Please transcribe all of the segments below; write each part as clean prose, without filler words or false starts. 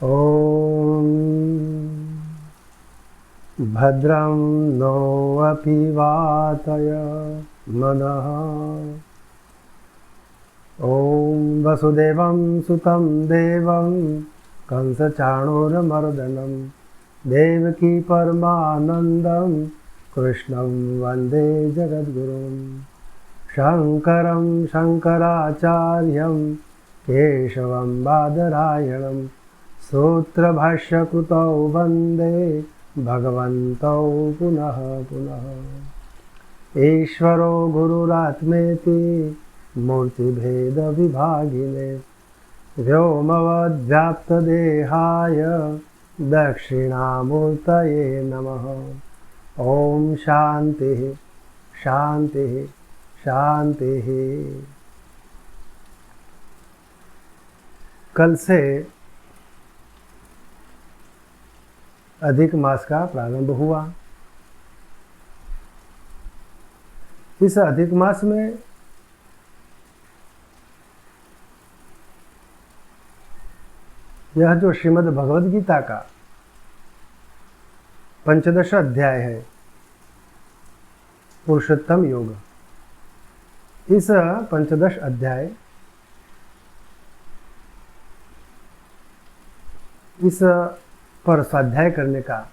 ॐ भद्रं नो अपि वातय मनः। ॐ वसुदेवं सुतं देवं कंसचाणूरमर्दनं देवकी परमानन्दं कृष्णं वन्दे जगद्गुरुं। शङ्करं शङ्कराचार्यं केशवं बादरायणं सूत्रभाष्यकृतौ वन्दे भगवन्तौ पुनः पुनः। ईश्वरो गुरुरात्मेति मूर्तिभेदविभागिने व्योमवद्व्याप्तदेहाय दक्षिणामूर्तये नमः। ॐ शान्तिः शान्तिः शान्तिः। कल से अधिक मास का प्रारंभ हुआ। इस अधिक मास में यह जो श्रीमद् भगवद गीता का पंचदश अध्याय है, पुरुषोत्तम योग, इस पंचदश अध्याय इस पर स्वाध्याय करने का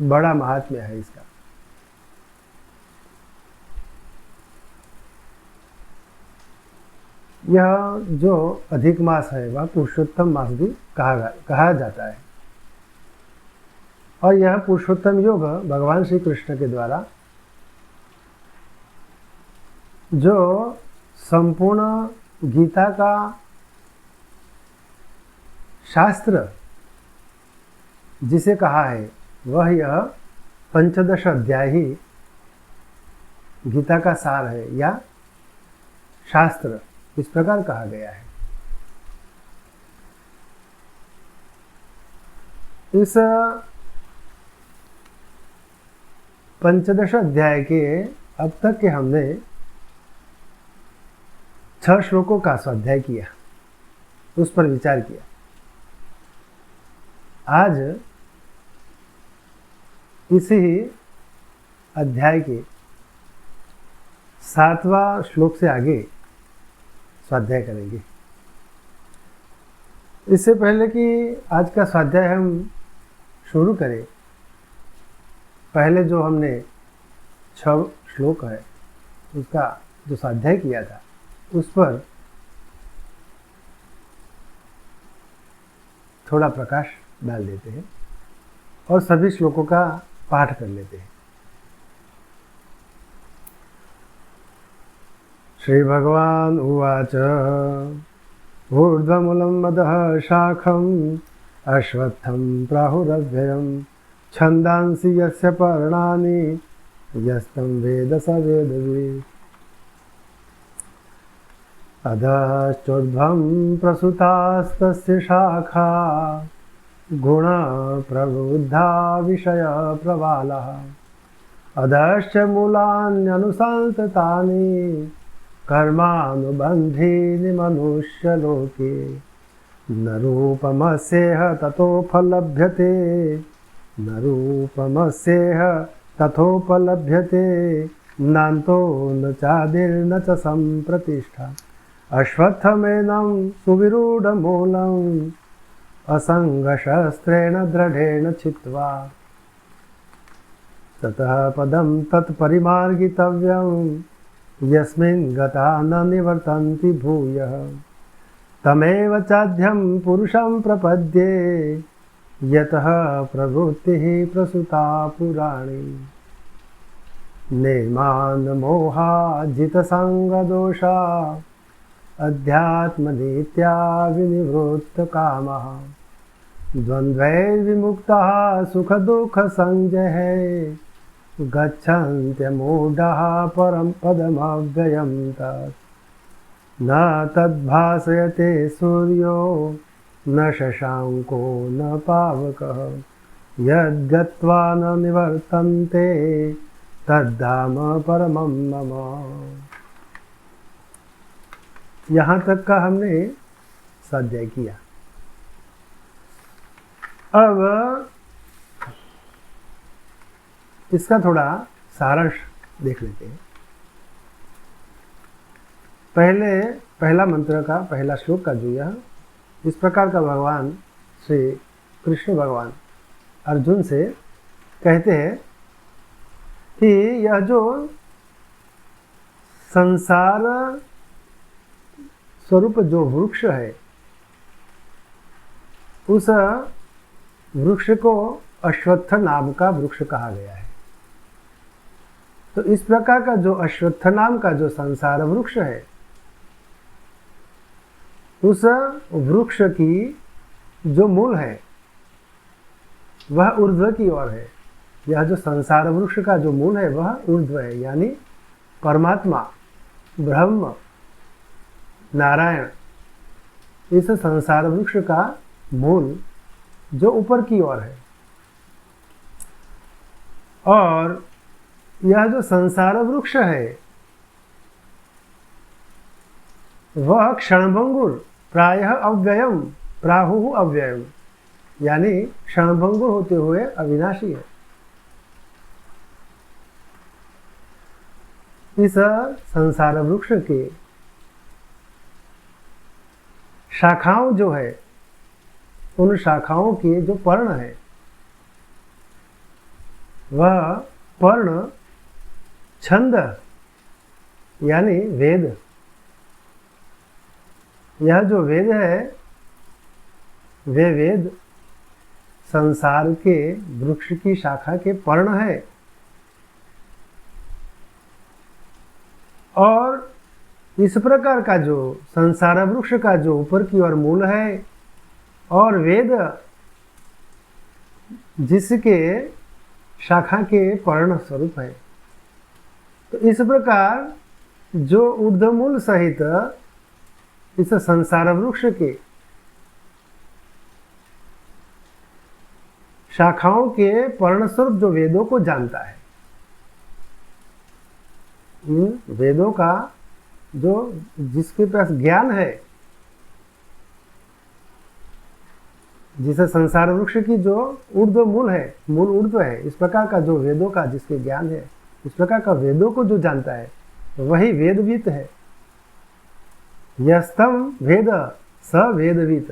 बड़ा महात्म्य है। इसका यह जो अधिक मास है वह पुरुषोत्तम मास भी कहा जाता है। और यह पुरुषोत्तम योग भगवान श्री कृष्ण के द्वारा जो संपूर्ण गीता का शास्त्र जिसे कहा है, वह यह पंचदश अध्याय ही गीता का सार है या शास्त्र, इस प्रकार कहा गया है। इस पंचदश अध्याय के अब तक के हमने 6 श्लोकों का स्वाध्याय किया, उस पर विचार किया। आज इसी अध्याय के 7वां श्लोक से आगे स्वाध्याय करेंगे। इससे पहले कि आज का स्वाध्याय हम शुरू करें, पहले जो हमने 6 श्लोक है उसका जो स्वाध्याय किया था, उस पर थोड़ा प्रकाश डाल देते हैं और सभी श्लोकों का पाठ कर लेते हैं। श्री भगवान उवाच ऊर्ध्वमूलं मदः शाखम् अश्वत्थं प्राहुरव्ययं छन्दांसि यस्य पर्णानि यस्तं वेद स वेदवित्। अधश्चोर्ध्वं प्रसुतास्तस्य शाखा गुणा प्रबुद्धा विषय प्रवालः। अधश्च मूलान्यनुसन्ततानि कर्मानुबन्धीनि मनुष्यलोके। न रूपमस्येह ततोपलभ्यते न रूपमस्येह तथोपलभ्यते नान्तो न चादिर्न च सम्प्रतिष्ठा। अश्वत्थमेनं सुविरूढमूलम् असङ्गशस्त्रेण दृढेन छित्त्वा ततः पदं तत्परिमार्गितव्यं यस्मिन् गता न निवर्तन्ति भूयः। तमेव चाद्यं पुरुषं प्रपद्ये यतः प्रवृत्तिः प्रसुता पुराणी। नेमान् मोहाजितसङ्गदोषा अध्यात्मनीत्या विनिवृत्तकामः। द्वन्द्वैर्विमुक्तः सुखदुःखसंज्ञैः गच्छन्त्यमूढः परं पदमव्ययं तत्। न तद्भासयते सूर्यो न शशाङ्को न पावकः। यद्गत्वा न निवर्तन्ते तद्धाम परमं मम। यहाँ तक का हमने स्वाध्याय किया। अब इसका थोड़ा सारांश देख लेते हैं। पहला मंत्र का पहला श्लोक का जो यह इस प्रकार का भगवान श्री कृष्ण भगवान अर्जुन से कहते हैं कि यह जो संसार स्वरूप जो वृक्ष है, उस वृक्ष को अश्वत्थ नाम का वृक्ष कहा गया है। तो इस प्रकार का जो अश्वत्थ नाम का जो संसार वृक्ष है, उस वृक्ष की जो मूल है वह ऊर्ध्व की ओर है। यह जो संसार वृक्ष का जो मूल है वह ऊर्ध्व है, यानी परमात्मा, ब्रह्म, नारायण, इस संसार वृक्ष का मूल जो ऊपर की ओर है। और यह जो संसार वृक्ष है वह क्षणभंगुर प्रायः अव्ययम प्राहु अव्ययम, यानी क्षणभंगुर होते हुए अविनाशी है। इस संसार वृक्ष के शाखाओं जो है, उन शाखाओं के जो पर्ण है, वह पर्ण छंद यानी वेद। यह जो वेद है, वे वेद संसार के वृक्ष की शाखा के पर्ण है। और इस प्रकार का जो संसार वृक्ष का जो ऊपर की ओर मूल है और वेद जिसके शाखा के पर्ण स्वरूप है, तो इस प्रकार जो ऊर्ध्वमूल सहित इस संसार वृक्ष के शाखाओं के पर्णस्वरूप जो वेदों को जानता है, इन वेदों का जो जिसके पास ज्ञान है, जिसे संसार वृक्ष की जो ऊर्ध्व मूल है, मूल ऊर्ध्व है, इस प्रकार का जो वेदों का जिसके ज्ञान है, इस प्रकार का वेदों को जो जानता है वही वेदवित है। यस्तम वेद स वेदवित,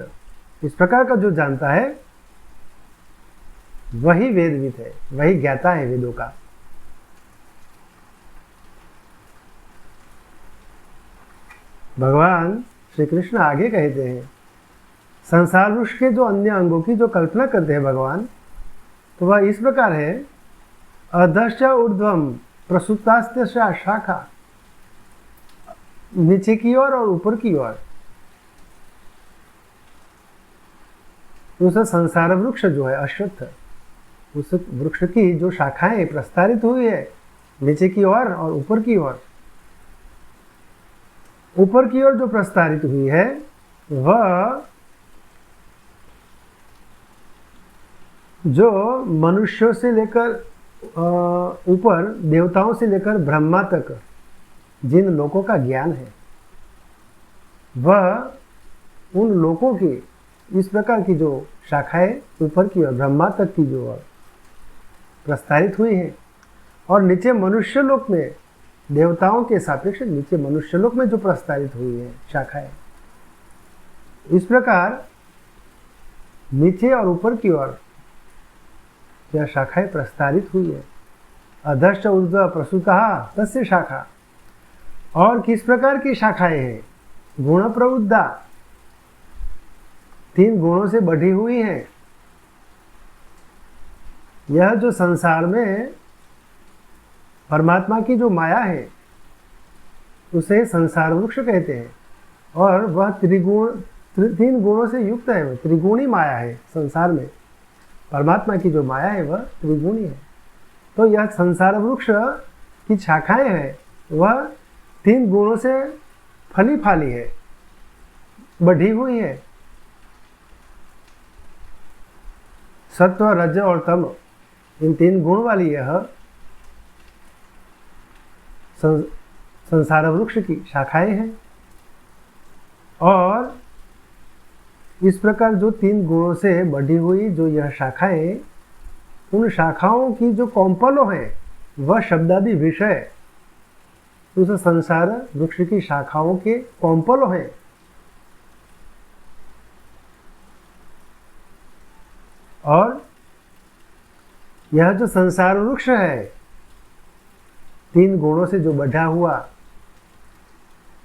इस प्रकार का जो जानता है वही वेदवित है, वही ज्ञाता है वेदों का। भगवान श्री कृष्ण आगे कहते हैं, संसार वृक्ष के जो अन्य अंगों की जो कल्पना करते हैं भगवान, तो वह इस प्रकार है, अधश्च ऊर्ध्वम प्रसुप्तास्ते शाखा, नीचे की ओर और ऊपर की ओर उस संसार वृक्ष जो है अश्वत्थ, उस वृक्ष की जो शाखाएं प्रस्तारित हुई है नीचे की ओर और ऊपर की ओर। ऊपर की ओर जो प्रस्तारित हुई है वह जो मनुष्यों से लेकर ऊपर देवताओं से लेकर ब्रह्मा तक जिन लोकों का ज्ञान है, वह उन लोकों की इस प्रकार की जो शाखाएं ऊपर की ओर ब्रह्मा तक की जो प्रस्तारित हुई है, और नीचे मनुष्य लोक में देवताओं के सापेक्ष नीचे मनुष्य लोक में जो प्रस्तारित हुई है शाखाएं, इस प्रकार नीचे और ऊपर की ओर यह शाखाएं प्रस्तारित हुई है। अधश्च ऊर्ध्व प्रसूतः तस्य शाखा, और किस प्रकार की शाखाएं हैं? गुण प्रवृद्धा, 3 गुणों से बढ़ी हुई है। यह जो संसार में परमात्मा की जो माया है उसे संसार वृक्ष कहते हैं, और वह 3 गुणों से युक्त है। वह त्रिगुणी माया है। संसार में परमात्मा की जो माया है वह त्रिगुणी है। तो यह संसार वृक्ष की शाखाएं हैं, वह 3 गुणों से फली फाली है, बढ़ी हुई है। सत्व, रज और तम, इन 3 गुण वाली यह संसार वृक्ष की शाखाएं हैं। और इस प्रकार जो 3 गुणों से बढ़ी हुई जो यह शाखाएं, उन शाखाओं की जो कौंपलों हैं वह शब्दादि विषय उस संसार वृक्ष की शाखाओं के कौंपलों हैं। और यह जो संसार वृक्ष है 3 गुणों से जो बढ़ा हुआ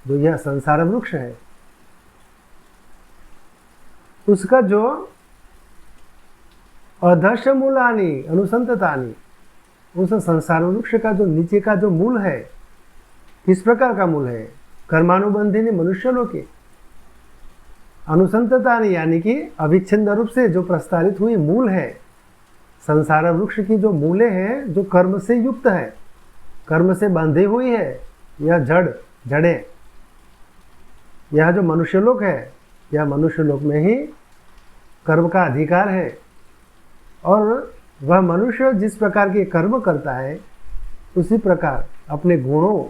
जो यह संसार वृक्ष है, उसका जो अधश मूलानी अनुसंततानी, उस संसार वृक्ष का जो नीचे का जो मूल है, किस प्रकार का मूल है? कर्मानुबंधिनी मनुष्य लोके अनुसंततानी, यानी कि अविच्छिन्न रूप से जो प्रस्तारित हुई मूल है। संसार वृक्ष की जो मूले हैं जो कर्म से युक्त है, कर्म से बंधी हुई है, यह जड़ें, यह जो मनुष्य लोक है, यह मनुष्य लोक में ही कर्म का अधिकार है। और वह मनुष्य जिस प्रकार के कर्म करता है उसी प्रकार अपने गुणों,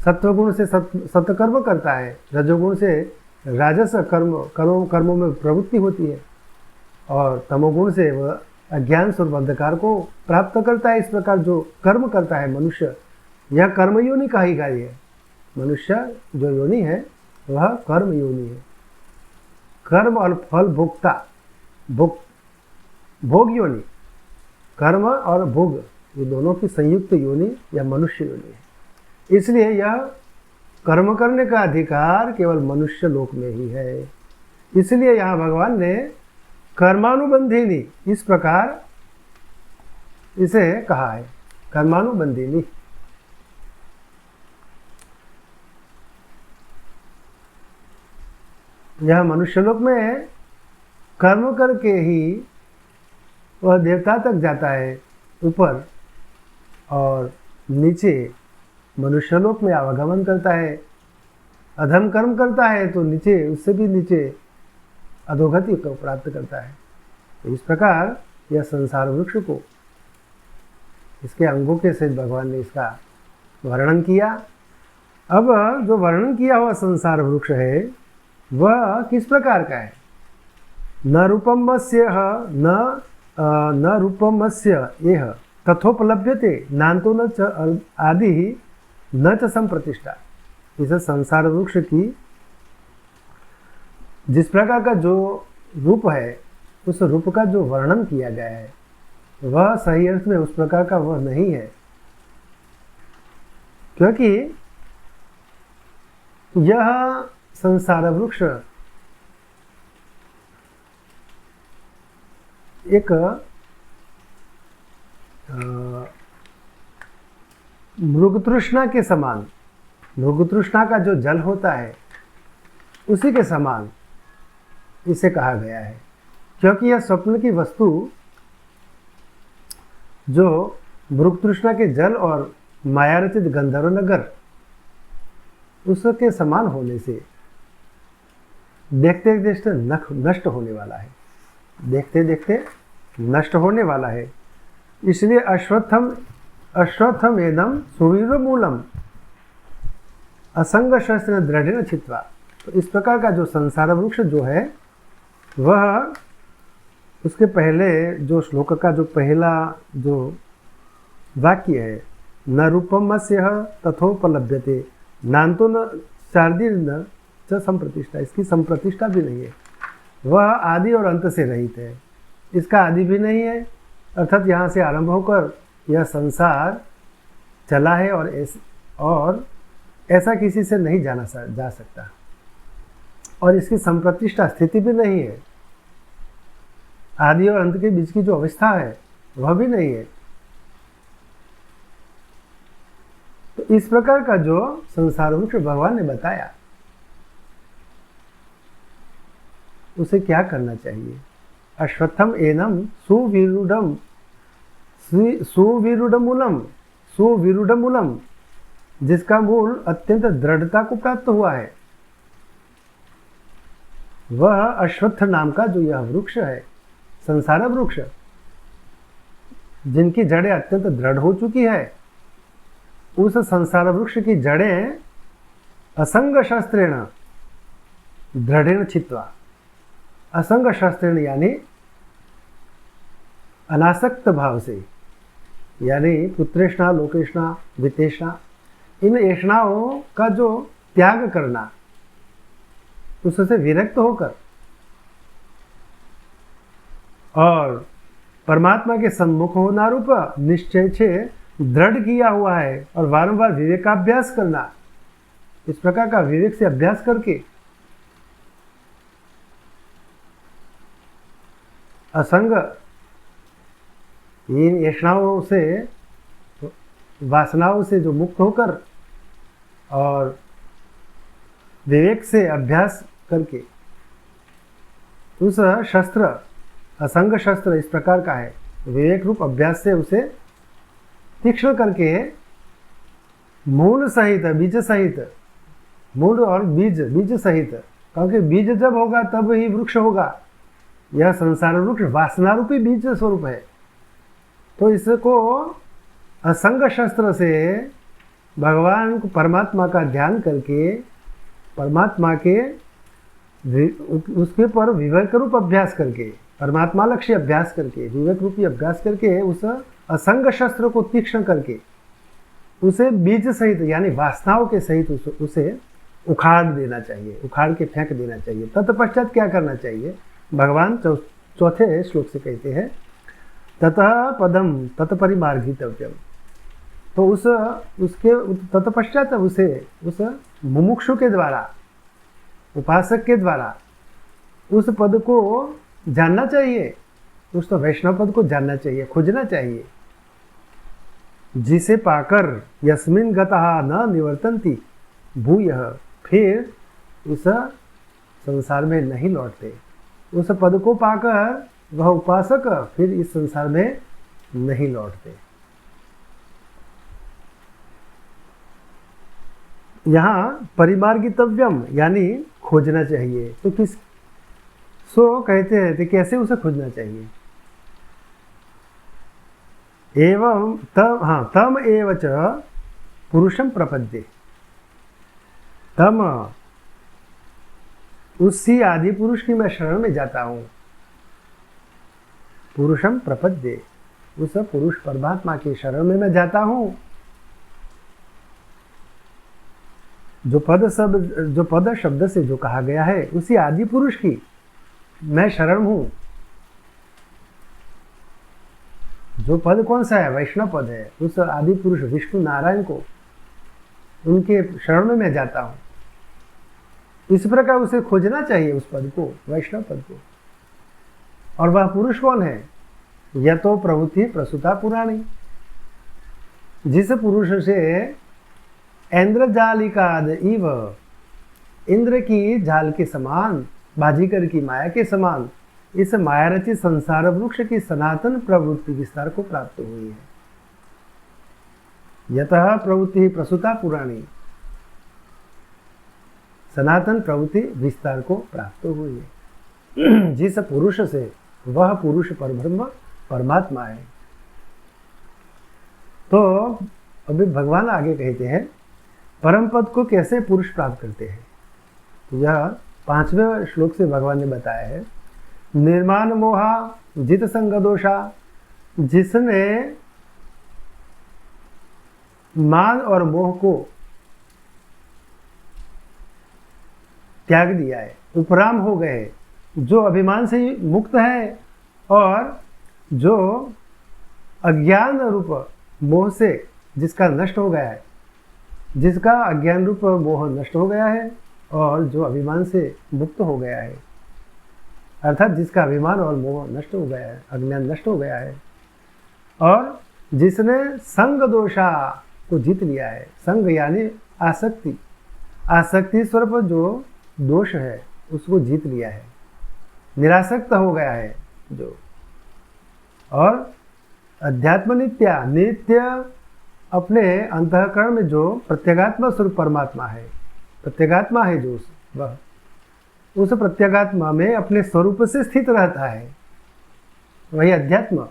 सत्वगुण से सत्कर्म करता है, रजोगुण से राजस कर्मों में प्रवृत्ति होती है, और तमोगुण से वह अज्ञान स्वरूप अंधकार को प्राप्त करता है। इस प्रकार जो कर्म करता है मनुष्य, यह कर्म योनि का ही कार्य है। मनुष्य जो योनि है वह कर्म योनि है। कर्म और फल भोक्ता, भोग योनि, कर्म और भोग ये दोनों की संयुक्त योनि यह मनुष्य योनि है। इसलिए यह कर्म करने का अधिकार केवल मनुष्य लोक में ही है। इसलिए यहाँ भगवान ने कर्मानुबंधिनी इस प्रकार इसे कहा है, कर्मानुबंधिनी। यह मनुष्य लोक में कर्म करके ही वह देवता तक जाता है ऊपर, और नीचे मनुष्य लोक में आवागमन करता है। अधम कर्म करता है तो नीचे, उससे भी नीचे अधोगति को प्राप्त करता है। तो इस प्रकार यह संसार वृक्ष को इसके अंगों के सहित भगवान ने इसका वर्णन किया। अब जो वर्णन किया हुआ संसार वृक्ष है वह किस प्रकार का है? न रूपमस्य न रूपमस्य यह तथोपलभ्यते नान्तो न च आदि न च संप्रतिष्ठा। इस संसार वृक्ष की जिस प्रकार का जो रूप है, उस रूप का जो वर्णन किया गया है वह सही अर्थ में उस प्रकार का वह नहीं है, क्योंकि यह संसार वृक्ष एक मृगतृष्णा के समान, मृगतृष्णा का जो जल होता है उसी के समान इसे कहा गया है। क्योंकि यह स्वप्न की वस्तु जो मृगतृष्णा के जल और मायारचित गंधर्व नगर उसके समान होने से देखते देखते नष्ट होने वाला है, देखते देखते नष्ट होने वाला है। इसलिए अश्वत्थम एदम सुवीर मूलम असंग शस्त्र दृढ़ छित्वा। तो इस प्रकार का जो संसार वृक्ष जो है वह, उसके पहले जो श्लोक का जो पहला जो वाक्य है, न रूपमस्य तथोपलभ्यते नान्तो न चार्दीर न च संप्रतिष्ठा, इसकी संप्रतिष्ठा भी नहीं है। वह आदि और अंत से रहित है, इसका आदि भी नहीं है, अर्थात यहाँ से आरंभ होकर यह संसार चला है और ऐसा किसी से नहीं जा सकता, और इसकी संप्रतिष्ठा स्थिति भी नहीं है। आदि और अंत के बीच की जो अवस्था है वह भी नहीं है। तो इस प्रकार का जो संसार वृक्ष भगवान ने बताया, उसे क्या करना चाहिए? अश्वत्थम एनम सुविरूढ़मूलम, जिसका मूल अत्यंत दृढ़ता को प्राप्त हुआ है, वह अश्वत्थ नाम का जो यह वृक्ष है, संसार वृक्ष, जिनकी जड़ें अत्यंत दृढ़ हो चुकी है, उस संसार वृक्ष की जड़ें असंग शस्त्रेण दृढ़ेण छित्वा, असंग शस्त्र यानी अनासक्त भाव से, यानी पुत्रेष्णा, लोकेष्णा, वित्तेष्णा, इन ऐष्णाओं का जो त्याग करना, उससे विरक्त होकर और परमात्मा के सम्मुख होना रूप निश्चय से दृढ़ किया हुआ है और बारंबार विवेकाभ्यास करना, इस प्रकार का विवेक से अभ्यास करके असंग इन ऐष्णाओं से, वासनाओं से जो मुक्त होकर और विवेक से अभ्यास करके उस शस्त्र, असंग शस्त्र इस प्रकार का है, विवेक रूप अभ्यास से उसे तीक्ष्ण करके मूल सहित, बीज सहित, मूल और बीज, बीज सहित, क्योंकि बीज जब होगा तब ही वृक्ष होगा। यह संसार वृक्ष वासना रूपी बीज स्वरूप है। तो इसको असंग शस्त्र से भगवान को, परमात्मा का ध्यान करके, परमात्मा के उसके पर विवेक रूप अभ्यास करके, परमात्मा लक्ष्य अभ्यास करके, विवेक रूपी अभ्यास करके उस असंग शस्त्र को तीक्ष्ण करके उसे बीज सहित यानी वासनाओं के सहित उसे उखाड़ देना चाहिए, उखाड़ के फेंक देना चाहिए। तत्पश्चात क्या करना चाहिए? भगवान चौथे श्लोक से कहते हैं, ततः पदम तत्परिमार्गितव्यम। तो उसके तत्पश्चात उसे उस मुमुक्षु के द्वारा, उपासक के द्वारा उस पद को जानना चाहिए, उस तो वैष्णव पद को जानना चाहिए, खोजना चाहिए, जिसे पाकर यस्मिन गतः न निवर्तन्ति भूयः, फिर उस संसार में नहीं लौटते। उस पद को पाकर वह उपासक फिर इस संसार में नहीं लौटते। यहाँ परिमार्गितव्यम यानी खोजना चाहिए। तो किस सो कहते हैं तो कैसे उसे खोजना चाहिए? एवं तम एव च पुरुषम प्रपद्ये, तम उसी आदि पुरुष की मैं शरण में जाता हूँ। पुरुषम प्रपद्ये, उस पुरुष परमात्मा की शरण में मैं जाता हूँ। जो पद शब्द से जो कहा गया है उसी आदि पुरुष की मैं शरण हूँ। जो पद कौन सा है? वैष्णव पद है। उस आदि पुरुष विष्णु नारायण को, उनके शरण में मैं जाता हूँ। इस प्रकार उसे खोजना चाहिए, उस पद को, वैष्णव पद को। और वह पुरुष कौन है? यह तो प्रवृत्ति प्रसूता पुराणी, जिस पुरुष से इंद्रजालिकाद इव, इंद्र की जाल के समान, बाजीगर की माया के समान इस माया रचित संसार वृक्ष की सनातन प्रवृत्ति विस्तार को प्राप्त हुई है। यतः प्रवृत्ति प्रसूता पुराणी, सनातन प्रवृत्ति विस्तार को प्राप्त हुई है। जिस पुरुष से, वह पुरुष परब्रह्म परमात्मा है। तो अभी भगवान आगे कहते हैं परम पद को कैसे पुरुष प्राप्त करते हैं। तो यह 5वें श्लोक से भगवान ने बताया है, निर्माण मोहा जित संग दोषा, जिसने मान और मोह को त्याग दिया है, उपराम हो गए, जो अभिमान से मुक्त है और जो अज्ञान रूप मोह से जिसका नष्ट हो गया है, जिसका अज्ञान रूप मोह नष्ट हो गया है और जो अभिमान से मुक्त हो गया है, अर्थात जिसका अभिमान और मोह नष्ट हो गया है, अज्ञान नष्ट हो गया है, और जिसने संग दोषा को जीत लिया है। संग यानी आसक्ति, आसक्ति स्वरूप जो दोष है उसको जीत लिया है, निरासक्त हो गया है जो। और अध्यात्म नित्या, नित्य अपने अंतःकरण में जो प्रत्यगात्मा स्वरूप परमात्मा है, प्रत्यगात्मा है जो वह उस प्रत्यगात्मा में अपने स्वरूप से स्थित रहता है, वही अध्यात्म।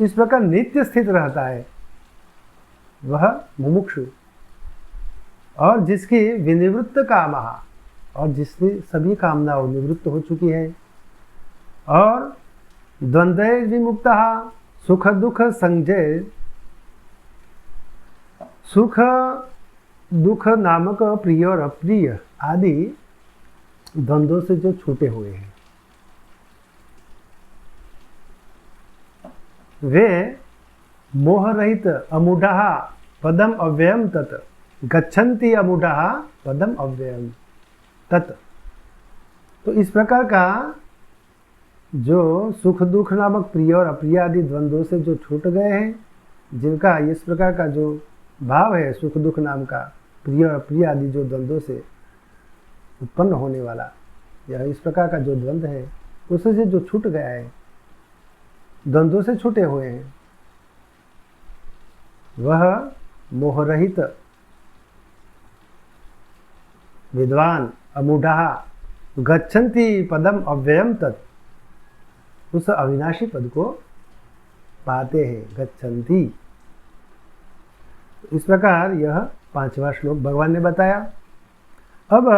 इस प्रकार नित्य स्थित रहता है वह मुमुक्षु, और जिसकी विनिवृत्त कामः, और जिसकी सभी कामनाओं निवृत्त हो चुकी है, और द्वंद्वै विमुक्तः सुख दुख संजय, सुख दुख नामक प्रिय और अप्रिय आदि द्वंद्वों से जो छूटे हुए हैं, वे मोह रहित अमूढ़ः पदम अव्ययम तत् गच्छन्ति अमूढ़ः पदम अव्ययम तत्। तो इस प्रकार का जो सुख दुख नामक प्रिय और अप्रिय आदि द्वंद्वों से जो छूट गए हैं, जिनका इस प्रकार का जो भाव है, सुख दुख नाम का प्रिय और अप्रिय आदि जो द्वंद्वों से उत्पन्न होने वाला, यह इस प्रकार का जो द्वंद्व है उससे जो छूट गया है, द्वंद्वों से छूटे हुए हैं, वह मोहरहित विद्वान अमूढ़ः गच्छन्ति पदम अव्ययम तत्, उस अविनाशी पद को पाते हैं, गच्छन्ति। इस प्रकार यह 5वां श्लोक भगवान ने बताया। अब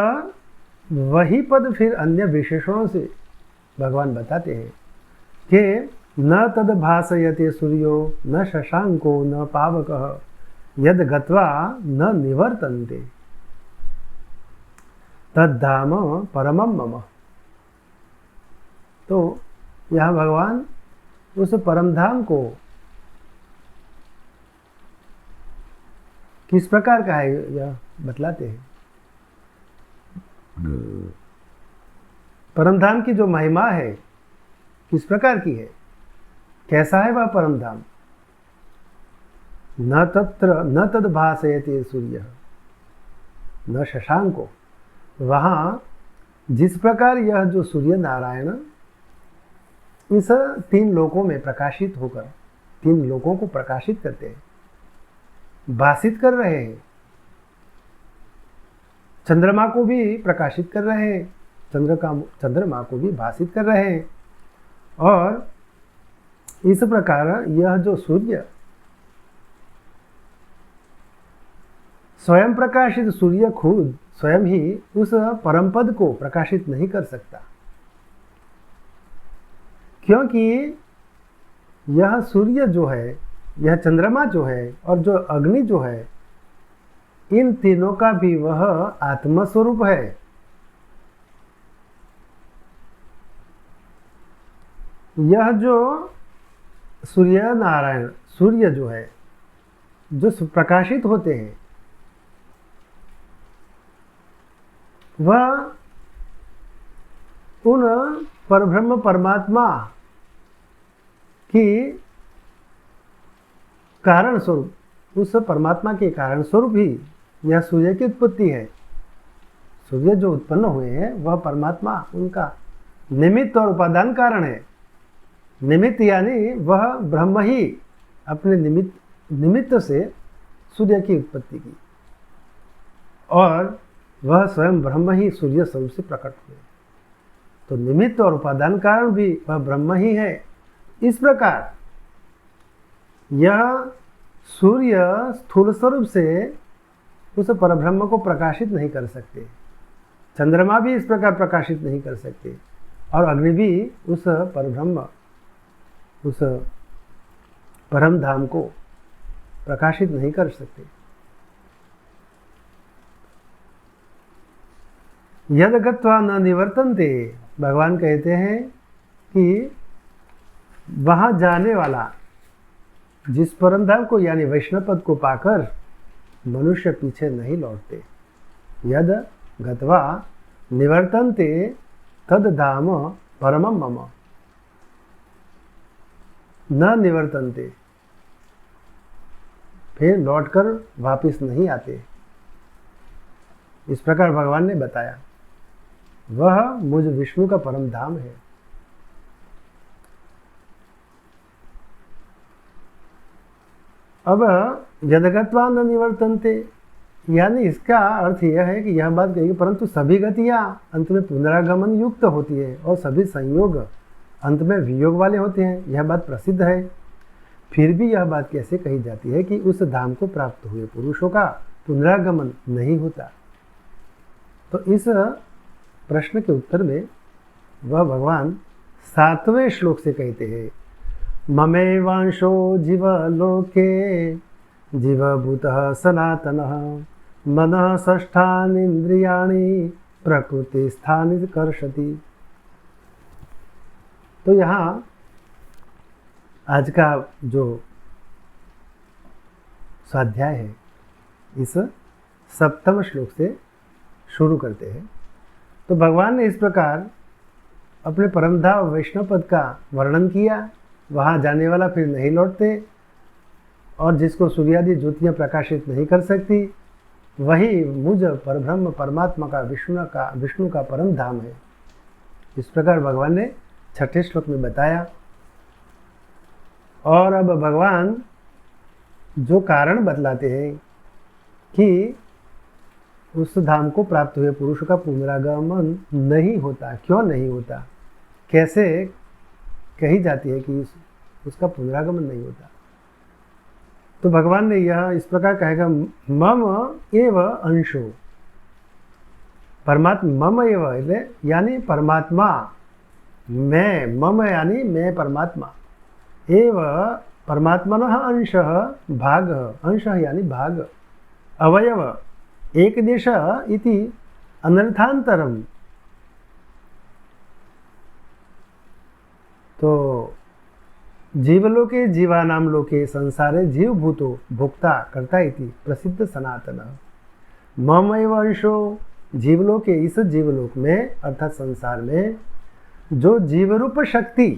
वही पद फिर अन्य विशेषणों से भगवान बताते हैं कि न तद भासयते सूर्यो न शशांको न पावकः यद गत्वा न निवर्तन्ते तद्धाम परमं मम। तो यहाँ भगवान उस परम धाम को किस प्रकार का है यह बतलाते हैं। परम धाम की जो महिमा है किस प्रकार की है, कैसा है वह परम धाम। न तद भासयते सूर्य न शशांको, वहाँ जिस प्रकार यह जो सूर्य नारायण इस 3 लोकों में प्रकाशित होकर 3 लोकों को प्रकाशित करते हैं, भाषित कर रहे हैं, चंद्रमा को भी प्रकाशित कर रहे हैं, चंद्रमा को भी भाषित कर रहे हैं, और इस प्रकार यह जो सूर्य स्वयं प्रकाशित सूर्य खुद स्वयं ही उस परम पद को प्रकाशित नहीं कर सकता, क्योंकि यह सूर्य जो है, यह चंद्रमा जो है और जो अग्नि जो है, इन तीनों का भी वह आत्मस्वरूप है। यह जो सूर्य नारायण सूर्य जो है, जो प्रकाशित होते हैं, वह उन परब्रह्म परमात्मा की कारण स्वरूप, उस परमात्मा के कारण स्वरूप ही यह सूर्य की उत्पत्ति है। सूर्य जो उत्पन्न हुए हैं वह परमात्मा उनका निमित्त और उपादान कारण है। निमित्त यानी वह ब्रह्म ही अपने निमित्त से सूर्य की उत्पत्ति की, और वह स्वयं ब्रह्म ही सूर्य स्वरूप से प्रकट हुए। तो निमित्त और उपादान कारण भी वह ब्रह्म ही है। इस प्रकार यह सूर्य स्थूल स्वरूप से उस परब्रह्म को प्रकाशित नहीं कर सकते, चंद्रमा भी इस प्रकार प्रकाशित नहीं कर सकते, और अग्नि भी उस परब्रह्म, उस परम धाम को प्रकाशित नहीं कर सकते। यद गत्वा न निवर्तन्ते, भगवान कहते हैं कि वहाँ जाने वाला, जिस परम धाम को यानी वैष्णव पद को पाकर मनुष्य पीछे नहीं लौटते। यद गत्वा निवर्तन्ते तद धाम परमं मम, न निवर्तन्ते, फिर लौटकर वापिस नहीं आते। इस प्रकार भगवान ने बताया, वह मुझ विष्णु का परम धाम है। अब यदगत्वा न निवर्तन्ते, यानी इसका अर्थ यह है कि यह बात कही, परंतु सभी गतियाँ अंत में पुनरागमन युक्त होती है और सभी संयोग अंत में वियोग वाले होते हैं। यह बात प्रसिद्ध है। फिर भी यह बात कैसे कही जाती है कि उस धाम को प्राप्त हुए पुरुषों का पुनरागमन नहीं होता। तो इस प्रश्न के उत्तर में वह भगवान 7वें श्लोक से कहते हैं, ममेवांशो जीवलोके जीवभूतः सनातनः मनः षष्ठानीन्द्रियाणि प्रकृति स्थानि कर्षति। तो यहाँ आज का जो स्वाध्याय है इस 7वें श्लोक से शुरू करते हैं। तो भगवान ने इस प्रकार अपने परमधाम वैष्णव पद का वर्णन किया। वहाँ जाने वाला फिर नहीं लौटते और जिसको सूर्यादि ज्योतियाँ प्रकाशित नहीं कर सकती, वही मुझ परब्रह्म परमात्मा का विष्णु का परम धाम है। इस प्रकार भगवान ने 6ठे श्लोक में बताया। और अब भगवान जो कारण बतलाते हैं कि उस धाम को प्राप्त हुए पुरुष का पुनरागमन नहीं होता, क्यों नहीं होता, कैसे कही जाती है कि उसका पुनरागमन नहीं होता। तो भगवान ने यह इस प्रकार कहेगा, मम एव अंशो, परमात्मा मम एव यानी परमात्मा, मैं, मम यानी मैं परमात्मा, एव परमात्मनः अंशः भाग, अंशः यानी भाग, अवयव एकदेश इति अनर्थांतरम। तो जीवलोके जीवानाम लोके संसारे जीवभूतो भोक्ता कर्ता इति प्रसिद्ध सनातन। मम एव अंशो, जीवलोके, इस जीवलोक में अर्थात संसार में जो जीवरूप शक्ति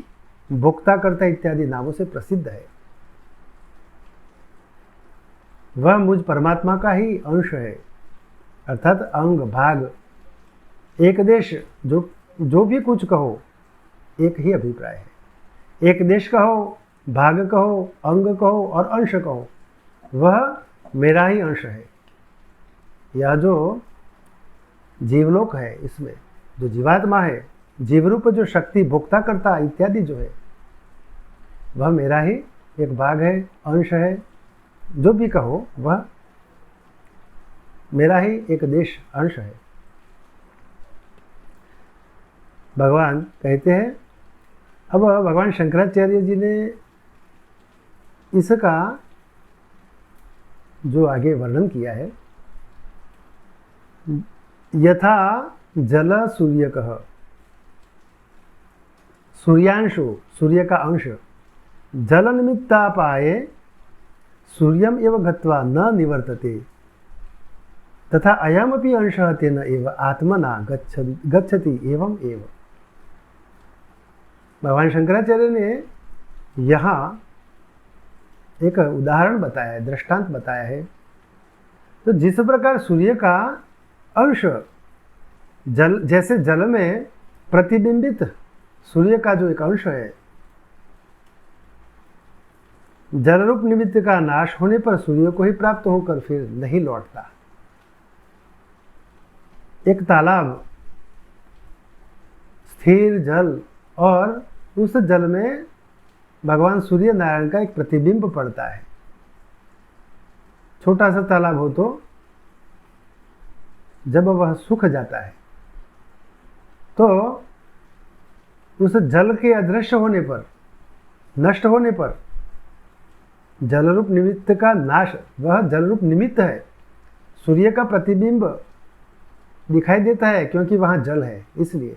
भोक्ता कर्ता इत्यादि नामों से प्रसिद्ध है, वह मुझ परमात्मा का ही अंश है, अर्थात अंग, भाग, एक देश, जो भी कुछ कहो एक ही अभिप्राय है। एक देश कहो, भाग कहो, अंग कहो और अंश कहो, वह मेरा ही अंश है। यह जो जीवलोक है, इसमें जो जीवात्मा है, जीवरूप जो शक्ति भोक्ता करता इत्यादि जो है, वह मेरा ही एक भाग है, अंश है, जो भी कहो वह मेरा ही एक देश, अंश है। भगवान कहते हैं, अब भगवान शंकराचार्य जी ने इसका जो आगे वर्णन किया है, यथा जल सूर्यकः, सूर्यांशु, सूर्य का अंश, जल निमित्तापाये सूर्यम एव गत्वा न निवर्तते, तथा अयमपि अंशः तेन एव आत्मना गच्छति एवं एव। भगवान शंकराचार्य ने यहाँ एक उदाहरण बताया है, दृष्टांत बताया है। तो जिस प्रकार सूर्य का अंश जल, जैसे जल में प्रतिबिंबित सूर्य का जो एक अंश है, जल रूप निमित्त का नाश होने पर सूर्य को ही प्राप्त होकर फिर नहीं लौटता। एक तालाब, स्थिर जल, और उस जल में भगवान सूर्य नारायण का एक प्रतिबिंब पड़ता है। छोटा सा तालाब हो तो जब वह सूख जाता है तो उस जल के अदृश्य होने पर, नष्ट होने पर जल रूप निमित्त का नाश, वह जल रूप निमित्त है, सूर्य का प्रतिबिंब दिखाई देता है क्योंकि वहाँ जल है, इसलिए।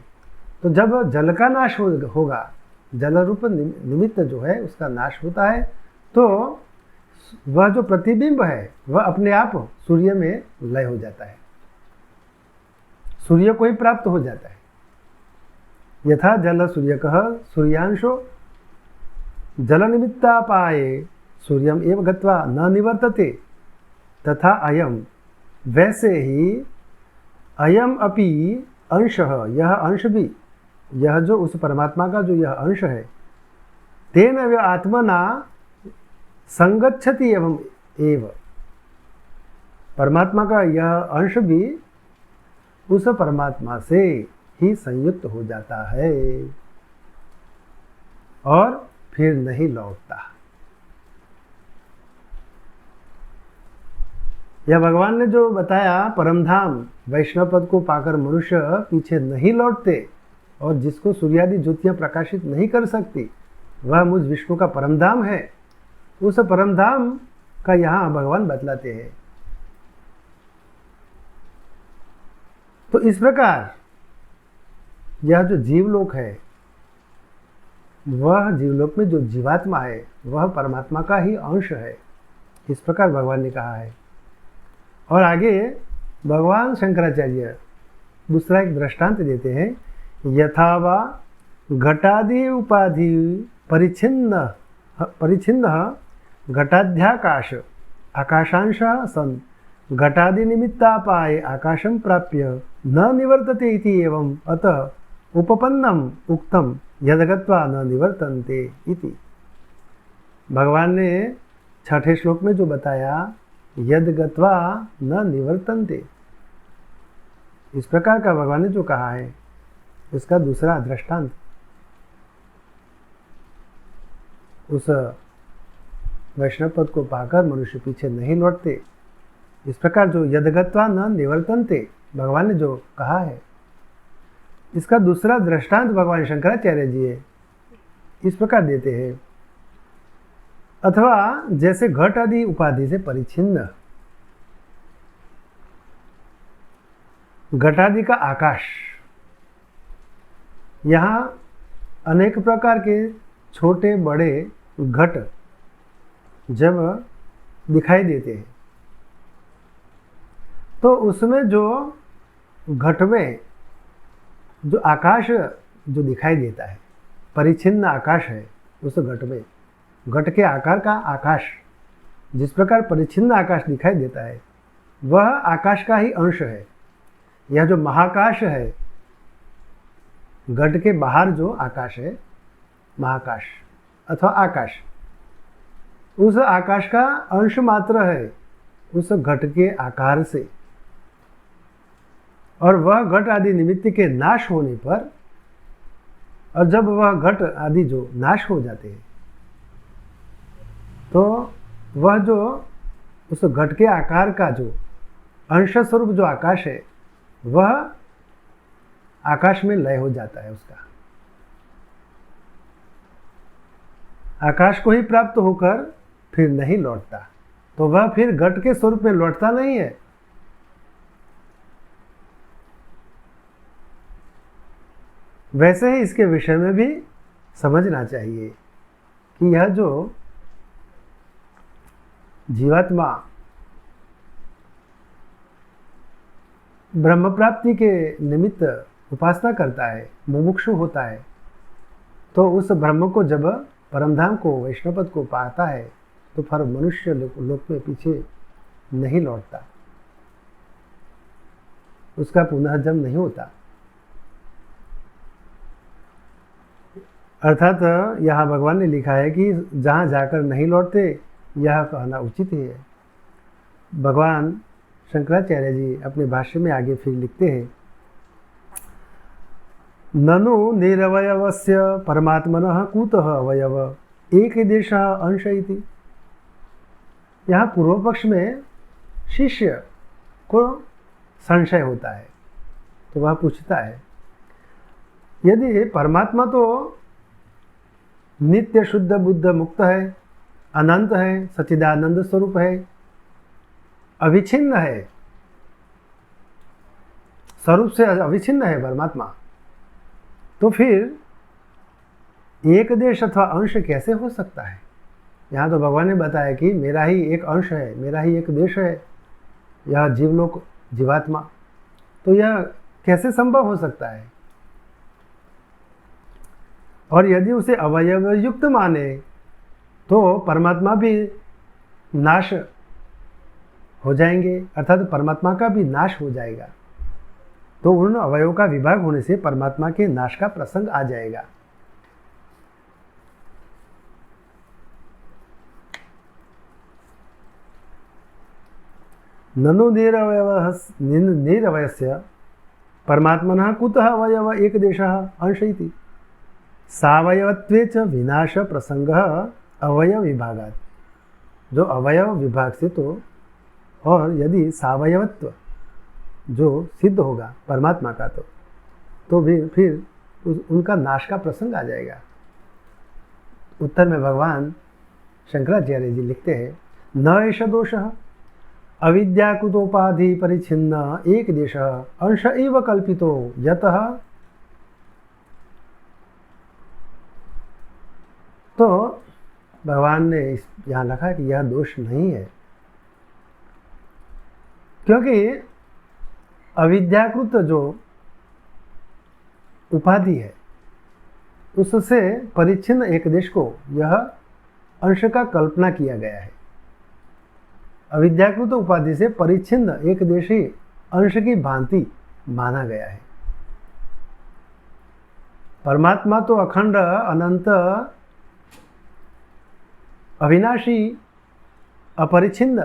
तो जब जल का नाश होगा, जल रूप निमित्त जो है उसका नाश होता है, तो वह जो प्रतिबिंब है वह अपने आप सूर्य में लय हो जाता है, सूर्य को ही प्राप्त हो जाता है। यथा जल सूर्यकः सूर्यांशो जल निमित्तापाये सूर्यम एव गत्वा न निवर्तते, तथा अयम, वैसे ही अयम अपि अंशः, यह अंश भी, यह जो उस परमात्मा का जो यह अंश है, तेन व आत्मना संगच्छति एवं एव, परमात्मा का यह अंश भी उस परमात्मा से ही संयुक्त हो जाता है और फिर नहीं लौटता। यह भगवान ने जो बताया, परमधाम वैष्णव पद को पाकर मनुष्य पीछे नहीं लौटते और जिसको सूर्यादि ज्योतियाँ प्रकाशित नहीं कर सकती, वह मुझ विष्णु का परमधाम है। उस परमधाम का यहाँ भगवान बतलाते हैं। तो इस प्रकार यह जो जीवलोक है, वह जीवलोक में जो जीवात्मा है वह परमात्मा का ही अंश है, इस प्रकार भगवान ने कहा है। और आगे भगवान शंकराचार्य दूसरा एक दृष्टांत देते हैं। यथा वा घटादि उपाधि परिच्छिन्न घटाध्याकाश आकाशांश सन घटादि निमित्तापाय आकाशं प्राप्य न निवर्तते इति एवं अतः उपपन्नम उक्तम यदगत्वा न निवर्तन्ते इति। भगवान ने छठे श्लोक में जो बताया यदगत्वा न निवर्तन्ते, इस प्रकार का भगवान ने जो कहा है, इसका दूसरा दृष्टांत उस वैष्णव पद को पाकर मनुष्य पीछे नहीं लौटते। इस प्रकार जो यदगत्वा न निवर्तन्ते भगवान ने जो कहा है, इसका दूसरा दृष्टांत भगवान शंकराचार्य जी इस प्रकार देते हैं। अथवा जैसे घट आदि उपाधि से परिच्छिन्न घटादि का आकाश, यहाँ अनेक प्रकार के छोटे बड़े घट जब दिखाई देते हैं, तो उसमें जो घट में जो आकाश जो दिखाई देता है, परिच्छिन्न आकाश है उस घट में, घट के आकार का आकाश, जिस प्रकार परिच्छिन्न आकाश दिखाई देता है वह आकाश का ही अंश है। यह जो महाकाश है, घट के बाहर जो आकाश है, महाकाश अथवा आकाश, उस आकाश का अंश मात्र है उस घट के आकार से। और वह घट आदि निमित्त के नाश होने पर, और जब वह घट आदि जो नाश हो जाते हैं, तो वह जो उस घट के आकार का जो अंश स्वरूप जो आकाश है, वह आकाश में लय हो जाता है। उसका आकाश को ही प्राप्त होकर फिर नहीं लौटता, तो वह फिर घट के स्वरूप में लौटता नहीं है। वैसे ही इसके विषय में भी समझना चाहिए कि यह जो जीवात्मा ब्रह्म प्राप्ति के निमित्त उपासना करता है, मुमुक्षु होता है, तो उस ब्रह्म को जब परमधाम को वैष्णवपद को पाता है, तो फिर मनुष्य लोक में पीछे नहीं लौटता, उसका पुनर्जन्म नहीं होता। अर्थात यहाँ भगवान ने लिखा है कि जहाँ जाकर नहीं लौटते, यह कहना उचित है। भगवान शंकराचार्य जी अपने भाष्य में आगे फिर लिखते हैं, ननु निरवयवस्य परमात्मनः कुतः अवयव एक देश अंश इति। यहाँ पूर्व पक्ष में शिष्य को संशय होता है, तो वह पूछता है, यदि परमात्मा तो नित्य शुद्ध बुद्ध मुक्त है, अनंत है, सच्चिदानंद स्वरूप है, अविच्छिन्न है, स्वरूप से अविच्छिन्न है परमात्मा, तो फिर एक देश अथवा अंश कैसे हो सकता है? यहाँ तो भगवान ने बताया कि मेरा ही एक अंश है, मेरा ही एक देश है, यह जीवलोक जीवात्मा, तो यह कैसे संभव हो सकता है? और यदि उसे अवयव युक्त माने तो परमात्मा भी नाश हो जाएंगे, अर्थात परमात्मा का भी नाश हो जाएगा, तो उन अवयवों का विभाग होने से परमात्मा के नाश का प्रसंग आ जाएगा। ननु निरवयस्य परमात्मनः कुतः अवयव एक देशः अंश इति। सावयवत्वे च विनाश प्रसंगः अवयव विभागात्। जो अवयव विभाग से तो, और यदि सावयवत्व जो सिद्ध होगा परमात्मा का, तो भी फिर उनका नाश का प्रसंग आ जाएगा। उत्तर में भगवान शंकराचार्य जी लिखते हैं, न एष दोषः अविद्याकृतोपाधि परिच्छिन्न एक देश अंश एव कल्पितो यतः। तो भगवान ने यहाँ लिखा कि यह दोष नहीं है, क्योंकि अविद्याकृत जो उपाधि है उससे परिच्छिन्न एक देश को यह अंश का कल्पना किया गया है। अविद्याकृत उपाधि से परिच्छिन्न एक देशी अंश की भांति माना गया है। परमात्मा तो अखंड अनंत अविनाशी अपरिच्छिन्न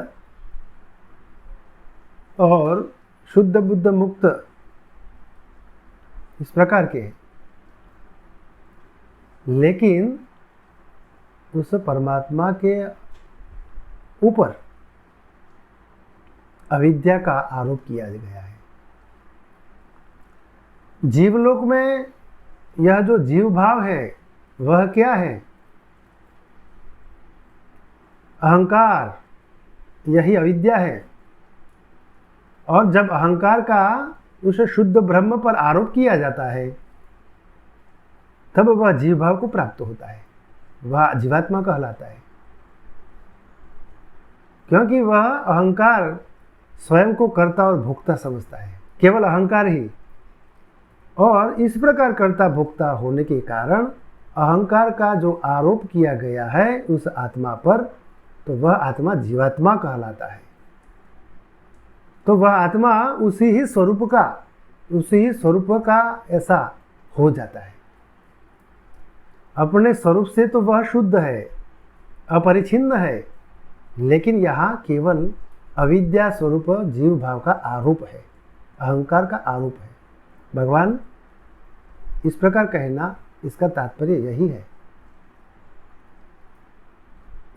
और शुद्ध बुद्ध मुक्त इस प्रकार के हैं, लेकिन उस परमात्मा के ऊपर अविद्या का आरोप किया गया है। जीवलोक में यह जो जीव भाव है वह क्या है? अहंकार, यही अविद्या है। और जब अहंकार का उस शुद्ध ब्रह्म पर आरोप किया जाता है तब वह जीव भाव को प्राप्त होता है, वह जीवात्मा कहलाता है, क्योंकि वह अहंकार स्वयं को कर्ता और भोक्ता समझता है, केवल अहंकार ही। और इस प्रकार कर्ता भोक्ता होने के कारण अहंकार का जो आरोप किया गया है उस आत्मा पर, तो वह आत्मा जीवात्मा कहलाता है। तो वह आत्मा उसी ही स्वरूप का ऐसा हो जाता है। अपने स्वरूप से तो वह शुद्ध है, अपरिच्छिन्न है, लेकिन यहाँ केवल अविद्या स्वरूप जीव भाव का आरोप है, अहंकार का आरोप है। भगवान इस प्रकार कहना, इसका तात्पर्य यही है।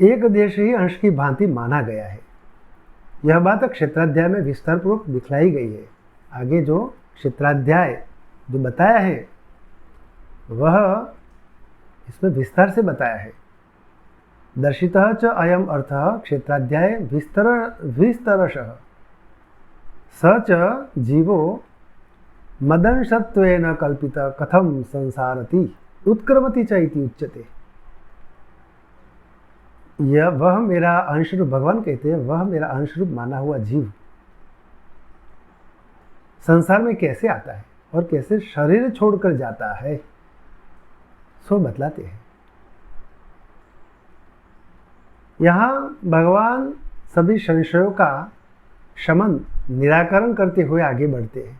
एक देश ही अंश की भांति माना गया है। यह बात क्षेत्राध्याय में विस्तार पूर्वक दिखलाई गई है। आगे जो क्षेत्राध्याय जो बताया है वह इसमें विस्तार से बताया है। दर्शितः च अयम अर्थः क्षेत्राध्याय विस्तरशः स च जीवो मदंशत्वेन कल्पित कथम संसारति उत्क्रमति च इति उच्यते। यह वह मेरा अंशरूप, भगवान कहते हैं, वह मेरा अंशरूप माना हुआ जीव संसार में कैसे आता है और कैसे शरीर छोड़कर जाता है, सो बतलाते हैं। यहाँ भगवान सभी संशयों का शमन निराकरण करते हुए आगे बढ़ते हैं।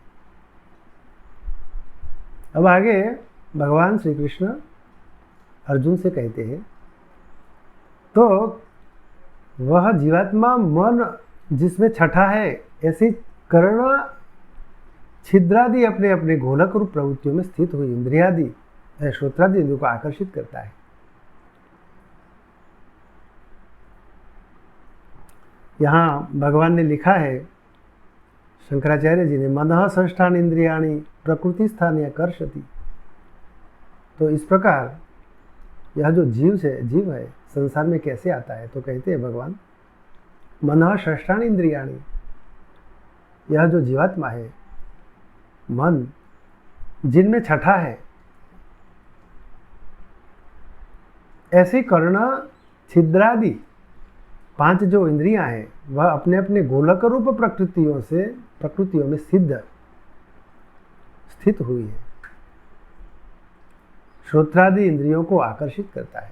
अब आगे भगवान श्री कृष्ण अर्जुन से कहते हैं, तो वह जीवात्मा मन जिसमें छठा है, ऐसी कर्ण छिद्रादि अपने अपने गोलक रूप प्रवृत्तियों में स्थित हुई इंद्रियादि श्रोत्रादि इंद्रियों को आकर्षित करता है। यहाँ भगवान ने लिखा है, शंकराचार्य जी ने, मनः संष्ठान इंद्रियाणि प्रकृति स्थानीय कर्षति। तो इस प्रकार यह जो जीव है संसार में कैसे आता है, तो कहते हैं भगवान, मनः षष्ठानि इंद्रियाणि, यह जो जीवात्मा है, मन जिनमें छठा है, ऐसी कर्ण छिद्रादि 5 जो इंद्रियां हैं वह अपने अपने गोलक रूप प्रकृतियों में स्थित हुई है, श्रोत्रादि इंद्रियों को आकर्षित करता है।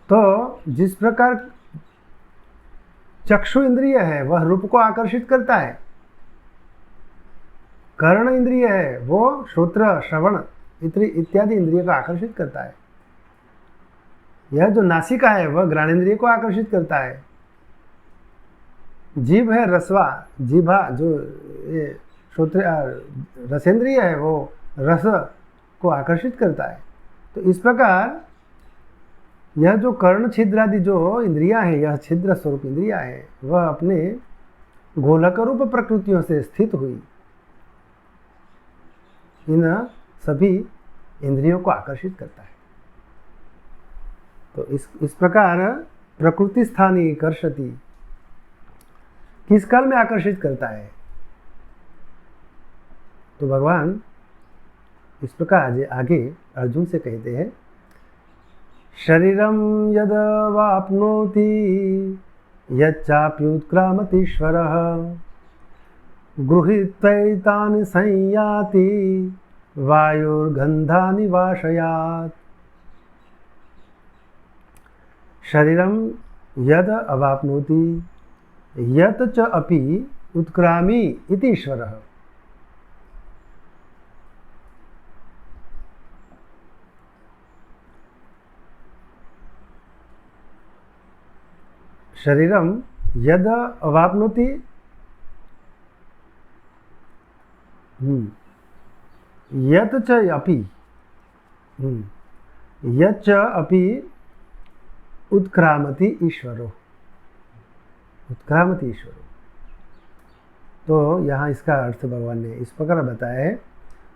तो जिस प्रकार चक्षु इंद्रिय है वह रूप को आकर्षित करता है, कर्ण इंद्रिय है वो श्रोत्र श्रवण इत्यादि इंद्रियों को आकर्षित करता है, यह जो नासिका है वह घ्राणेन्द्रिय को आकर्षित करता है, जीभ है जीभा जो ये रसेंद्रिय है वो रस को आकर्षित करता है। तो इस प्रकार यह जो कर्ण छिद्रादि जो इंद्रियां हैं, यह छिद्र स्वरूप इंद्रियां हैं, वह अपने गोलक रूप प्रकृतियों से स्थित हुई इन सभी इंद्रियों को आकर्षित करता है। तो इस प्रकार प्रकृति स्थानी कर्षति किस काल में आकर्षित करता है? तो भगवान इस प्रकार आगे अर्जुन से कहते हैं, शरीरम यद वाप्नोति यच्चाप्युत्क्रामतीश्वरः गृहीत्वैतानि संयाति वायुर्गन्धानि वाशयात्। शरीरम यद अवाप्नोति यत् च अपि उत्क्रामी इति ईश्वरः। शरीरम यद अवाप्नोति यत् च अपि यच्च अपि उत्क्रामति ईश्वरो। उत्क्रामति ईश्वरो, तो यहाँ इसका अर्थ भगवान ने इस प्रकार बताया है,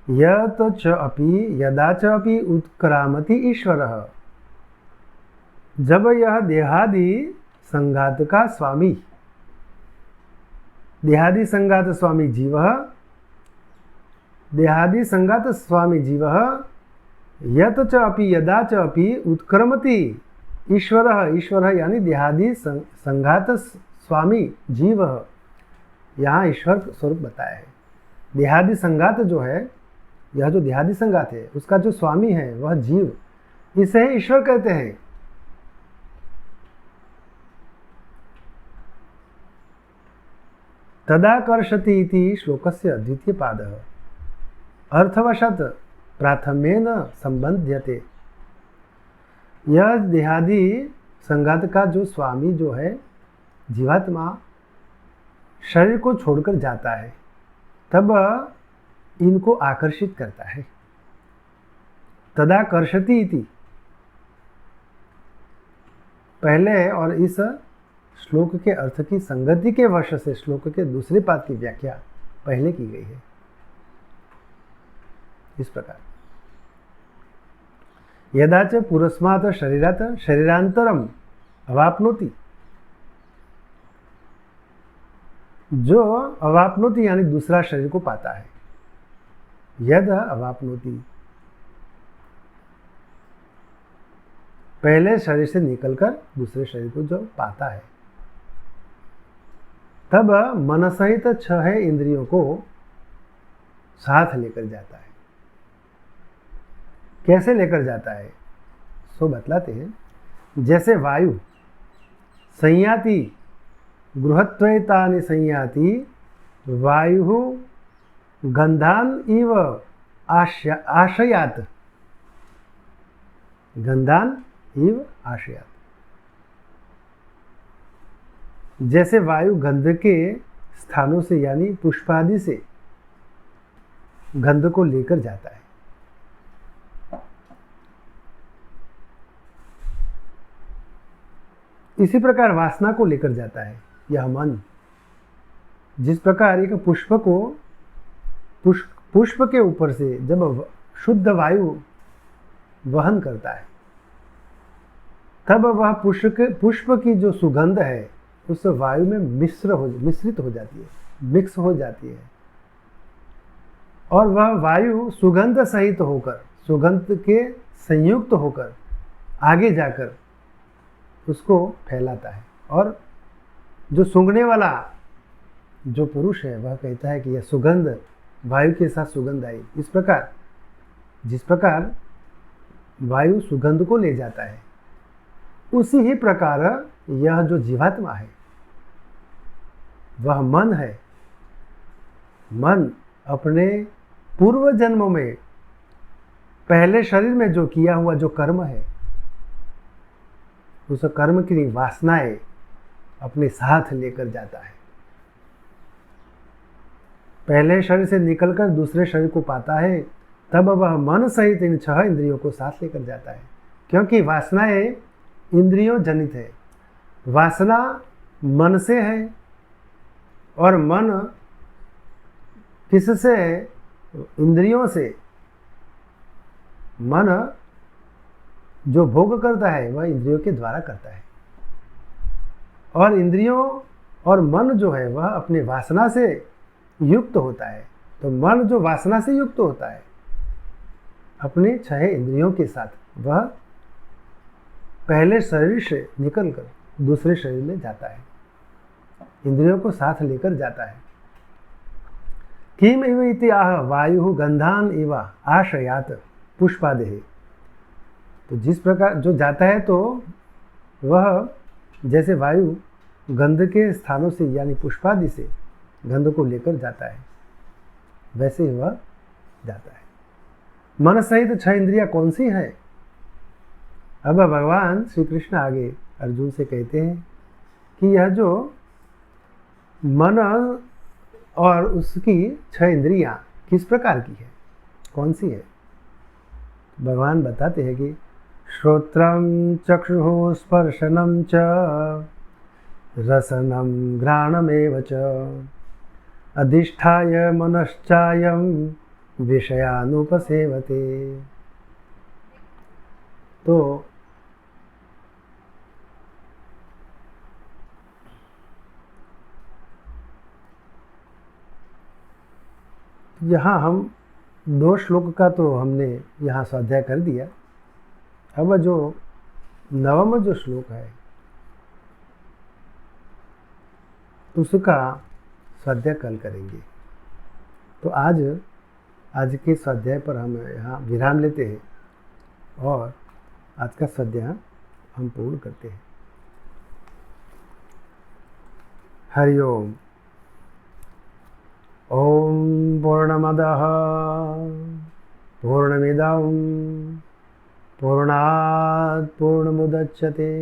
यत् च अपि यदा च अपि उत्क्रामति ईश्वरः। जब यह देहादि संघात का स्वामी, देहादि संघात स्वामी जीव, देहादि संघात स्वामी जीव यत च अपि यदा च अपि उत्क्रमति ईश्वरः। ईश्वरः यानी देहादि संघात स्वामी जीव, यहाँ ईश्वर स्वरूप बताया है। देहादि संघात जो है, यह जो देहादि संघात है उसका जो स्वामी है वह जीव, इसे ईश्वर कहते हैं। तदाकर्षति इति श्लोकस्य द्वितीय पादः अर्थवशात् प्राथम्येन संबध्यते। यह देहादि संघात का जो स्वामी जो है जीवात्मा शरीर को छोड़कर जाता है, तब इनको आकर्षित करता है। तदाकर्षति इति पहले और इस श्लोक के अर्थ की संगति के वश से श्लोक के दूसरे पाद की व्याख्या पहले की गई है। इस प्रकार यदा च पुरस्मात् शरीरात् शरीरांतरम अवाप्नोति, जो अवाप्नोति यानी दूसरा शरीर को पाता है। यद अवाप्नोति पहले शरीर से निकलकर दूसरे शरीर को जो पाता है, तब मन सहित 6 इंद्रियों को साथ लेकर जाता है। कैसे लेकर जाता है सो बतलाते हैं। जैसे वायु संयाति गृहत्वैतानि संयाति वायु गंधान इव आशयात। गंधान इव आशयात, जैसे वायु गंध के स्थानों से यानी पुष्पादि से गंध को लेकर जाता है। इसी प्रकार वासना को लेकर जाता है यह मन। जिस प्रकार एक पुष्प को पुष्प के ऊपर से जब शुद्ध वायु वहन करता है, तब वह पुष्प की जो सुगंध है उस वायु में मिश्रित हो जाती है, मिक्स हो जाती है, और वह वायु सुगंध सहित होकर, सुगंध के संयुक्त होकर आगे जाकर उसको फैलाता है। और जो सूंघने वाला जो पुरुष है वह कहता है कि यह सुगंध वायु के साथ सुगंध आई। इस प्रकार जिस प्रकार वायु सुगंध को ले जाता है, उसी ही प्रकार यह जो जीवात्मा है वह मन है। मन अपने पूर्व जन्म में पहले शरीर में जो किया हुआ जो कर्म है, उस कर्म की वासनाएं अपने साथ लेकर जाता है। पहले शरीर से निकलकर दूसरे शरीर को पाता है, तब वह मन सहित इन 6 इंद्रियों को साथ लेकर जाता है। क्योंकि वासनाएं इंद्रियों जनित है, वासना मन से है, और मन किससे है? इंद्रियों से मन जो भोग करता है वह इंद्रियों के द्वारा करता है, और इंद्रियों और मन जो है वह अपने वासना से युक्त होता है। तो मन जो वासना से युक्त होता है अपने 6 इंद्रियों के साथ, वह पहले शरीर से निकलकर दूसरे शरीर में जाता है, इंद्रियों को साथ लेकर जाता है। किम इव इति आह वायु गंधान इव आश्रयात पुष्पादेह। तो जिस प्रकार जो जाता है तो वह जैसे वायु गंध के स्थानों से यानी पुष्पादि से गंध को लेकर जाता है, वैसे ही वह जाता है। मन सहित 6 इंद्रियां कौन सी हैं? अब भगवान श्री कृष्ण आगे अर्जुन से कहते हैं कि यह जो मन और उसकी 6 इंद्रियां किस प्रकार की है, कौन सी है? भगवान बताते हैं कि श्रोत्रम चक्षुः स्पर्शनम च रसनम घ्राणमेव च अधिष्ठाय मनश्चायं विषयानुपसेवते। तो यहाँ हम 2 श्लोक का तो हमने यहाँ स्वाध्याय कर दिया। अब जो 9वां जो श्लोक है उसका स्वाध्याय कल करेंगे। तो आज के स्वाध्याय पर हम यहाँ विराम लेते हैं और आज का स्वाध्याय हम पूर्ण करते हैं। हरि ओम। ओम पूर्णमदः पूर्णमिदं पूर्णात् पूर्णमुदच्यते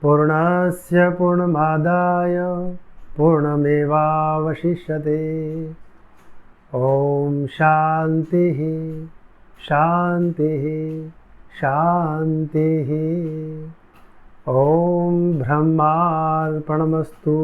पूर्णस्य पूर्णमादाय पूर्णमेवावशिष्यते। ओम शांतिः शांतिः शांतिः। ओम ब्रह्मार्पणमस्तु।